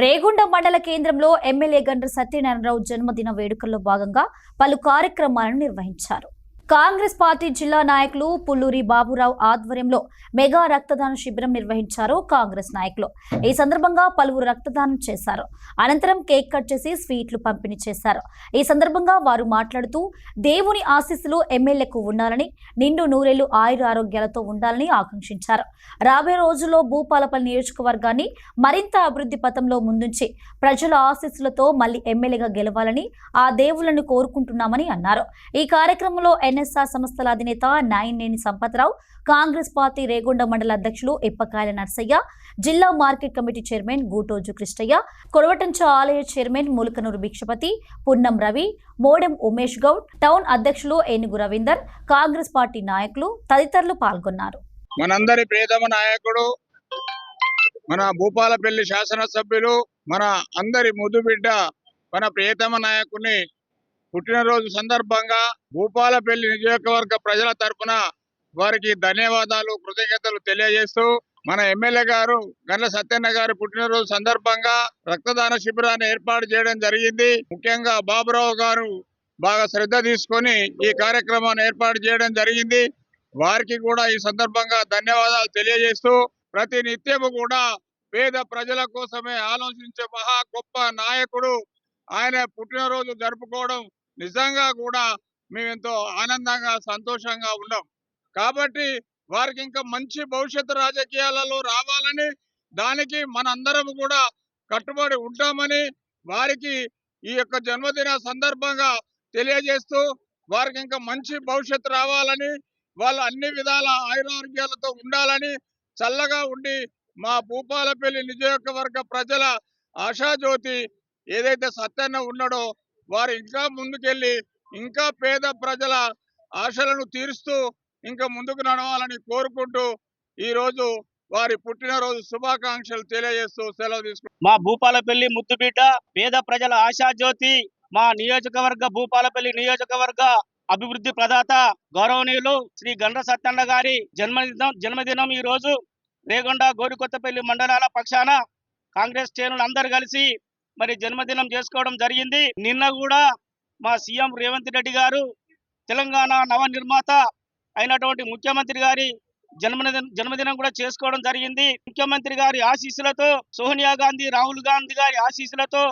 రేగొండ మండల కేంద్రంలో ఎమ్మెల్యే గండ్ర సత్యనారాయణరావు జన్మదిన వేడుకల్లో భాగంగా పలు కార్యక్రమాలను నిర్వహించారు. కాంగ్రెస్ పార్టీ జిల్లా నాయకులు పుల్లూరి బాబురావు ఆధ్వర్యంలో మెగా రక్తదాన శిబిరం నిర్వహించారు. కాంగ్రెస్ నాయకులు ఈ సందర్భంగా పలువురు రక్తదానం చేశారు. అనంతరం కేక్ కట్ చేసి స్వీట్లు పంపిణీ చేశారు. ఈ సందర్భంగా వారు మాట్లాడుతూ దేవుని ఆశీస్సులు ఎమ్మెల్యేకు ఉండాలని, నిండు నూరేళ్లు ఆయుర ఆరోగ్యాలతో ఉండాలని ఆకాంక్షించారు. రాబోయే రోజుల్లో భూపాలపల్లి నియోజకవర్గాన్ని మరింత అభివృద్ధి పథంలో ముందుంచి ప్రజల ఆశీస్సులతో మళ్లీ ఎమ్మెల్యేగా గెలవాలని ఆ దేవుళ్లను కోరుకుంటున్నామని అన్నారు. ఈ కార్యక్రమంలో ఎన్ఎస్ఆర్ సంస్థల అధినేత నాయనేని సంపత్రావు, కాంగ్రెస్ పార్టీ రేగొండ మండల అధ్యక్షులు ఇప్పకాయల నర్సయ్య, జిల్లా market committee chairman Gutoju Krishnaiah, కొడవటంచ ఆలయ చైర్మన్ ములకనూరు భిక్షపతి, పున్నం రవి, మోడెం ఉమేష్ గౌడ్, టౌన్ అధ్యక్షులు ఏనుగు రవీందర్, కాంగ్రెస్ పార్టీ నాయకులు తదితరులు పాల్గొన్నారు. మనందరి ప్రియతమ నాయకుడు, మన భూపాలపల్లి శాసనసభ్యులు, మన అందరి ముద్దుబిడ్డ, మన ప్రియతమ నాయకుని పుట్టినరోజు సందర్భంగా భూపాలపల్లి నియోజకవర్గ ప్రజల తరఫున వారికి ధన్యవాదాలు, కృతజ్ఞతలు తెలియజేస్తూ మన ఎమ్మెల్యే గారు గండ్ల సత్యన్న గారి పుట్టినరోజు సందర్భంగా రక్తదాన శిబిరాన్ని ఏర్పాటు చేయడం జరిగింది. ముఖ్యంగా బాబురావు గారు బాగా శ్రద్ధ తీసుకొని ఈ కార్యక్రమాన్ని ఏర్పాటు చేయడం జరిగింది. వారికి కూడా ఈ సందర్భంగా ధన్యవాదాలు తెలియజేస్తూ ప్రతి నిత్యము కూడా పేద ప్రజల కోసమే ఆలోచించే మహా గొప్ప నాయకుడు. ఆయన పుట్టినరోజు జరుపుకోవడం నిజంగా కూడా మేమెంతో ఆనందంగా, సంతోషంగా ఉన్నాం. కాబట్టి వారికి ఇంకా మంచి భవిష్యత్తు రాజకీయాలలో రావాలని, దానికి మనందరం కూడా కట్టుబడి ఉంటామని వారికి ఈ యొక్క జన్మదిన సందర్భంగా తెలియజేస్తూ వారికి ఇంకా మంచి భవిష్యత్తు రావాలని, వాళ్ళు అన్ని విధాల ఆయురారోగ్యాలతో ఉండాలని, చల్లగా ఉండి మా భూపాలపల్లి నియోజకవర్గ ప్రజల ఆశాజ్యోతి ఏదైతే సత్యన్న ఉన్నాడో వారు ఇంకా ముందుకెళ్ళి ఇంకా పేద ప్రజల ఆశలను తీరుస్తూ ఇంకా ముందుకు నడవాలని కోరుకుంటూ ఈ రోజు వారి పుట్టినరోజు శుభాకాంక్షలు తెలియజేస్తూ సెలవు తీసుకుంటాం. మా భూపాలపల్లి ముద్దుబిడ్డ, పేద ప్రజల ఆశాజ్యోతి, మా నియోజకవర్గ భూపాలపల్లి నియోజకవర్గ అభివృద్ధి ప్రదాత గౌరవనీయులు శ్రీ గండ్ర సత్యన్న గారి జన్మదినం ఈ రోజు రేగొండ, గోరికొత్తపల్లి మండలాల పక్షాన కాంగ్రెస్ శ్రేణులు అందరు కలిసి మరి జన్మదినం చేసుకోవడం జరిగింది. నిన్న కూడా మా సీఎం రేవంత్ రెడ్డి గారు తెలంగాణ నవ నిర్మాత అయినటువంటి ముఖ్యమంత్రి గారి జన్మదినం కూడా చేసుకోవడం జరిగింది. ముఖ్యమంత్రి గారి ఆశీస్సులతో, సోనియా గాంధీ, రాహుల్ గాంధీ గారి ఆశీస్సులతో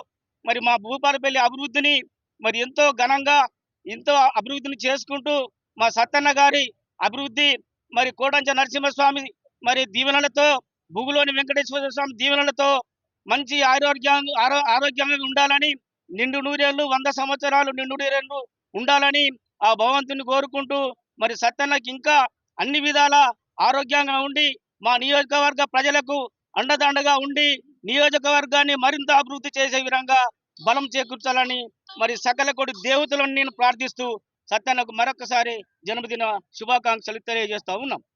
మరి మా భూపాలపల్లి అభివృద్ధిని మరి ఎంతో ఘనంగా ఎంతో అభివృద్ధిని చేసుకుంటూ మా సత్తన్న గారి అభివృద్ధి మరి కోటంచ నరసింహస్వామి మరి దీవెనలతో, భూగులోని వెంకటేశ్వర స్వామి దీవెనలతో మంచి ఆరోగ్యంగా ఉండాలని, నిండు నూరేళ్లు 100 సంవత్సరాలు నిండు నూరేళ్లు ఉండాలని ఆ భగవంతుని కోరుకుంటూ మరి సత్తన్నకి ఇంకా అన్ని విధాల ఆరోగ్యంగా ఉండి మా నియోజకవర్గ ప్రజలకు అండదండగా ఉండి నియోజకవర్గాన్ని మరింత అభివృద్ధి చేసే విధంగా బలం చేకూర్చాలని మరి సకల కొడి దేవతలను నేను ప్రార్థిస్తూ సత్తన్నకు మరొకసారి జన్మదిన శుభాకాంక్షలు తెలియజేస్తా ఉన్నాం.